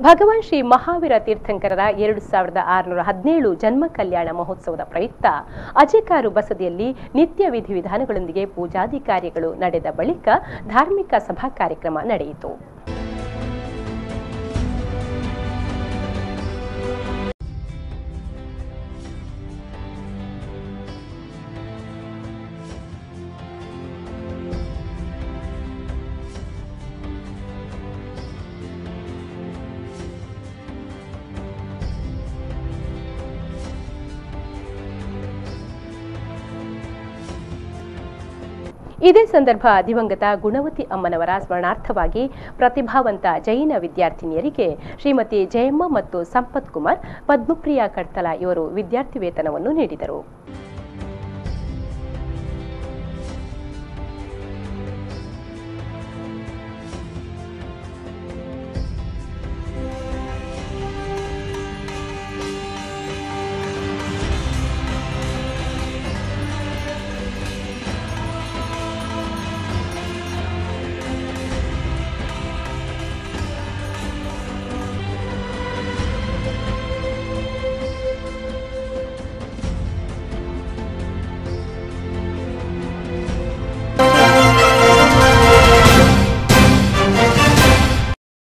ಭಗವಾನ್ ಶ್ರೀ ಮಹಾವೀರ ತೀರ್ಥಂಕರರ 2617 ಜನ್ಮ ಕಲ್ಯಾಣ ಮಹೋತ್ಸವದ ಪ್ರಯುಕ್ತ ಅಜೆಕಾರು ಬಸದಿಯಲ್ಲಿ ನಿತ್ಯ ವಿಧಿವಿಧಾನಗಳೊಂದಿಗೆ ಪೂಜಾದಿ ಕಾರ್ಯಗಳು ನಡೆದ ಬಳಿಕ ಧಾರ್ಮಿಕ ಸಭಾ ಕಾರ್ಯಕ್ರಮ ನಡೆಯಿತು. ಇದೇ ಸಂದರ್ಭ ದಿವಂಗತ ಗುಣವತಿ ಅಮ್ಮನವರ ಸ್ಮರಣಾರ್ಥವಾಗಿ ಪ್ರತಿಭಾವಂತ ಜೈನ ವಿದ್ಯಾರ್ಥಿನಿಯರಿಗೆ ಶ್ರೀಮತಿ ಜಯಮ್ಮ ಮತ್ತು ಸಂಪತ್ ಕುಮಾರ್ ಪದ್ಮಪ್ರಿಯಾ ಕಡ್ತಲ ಇವರು ವಿದ್ಯಾರ್ಥಿ ವೇತನವನ್ನು ನೀಡಿದರು.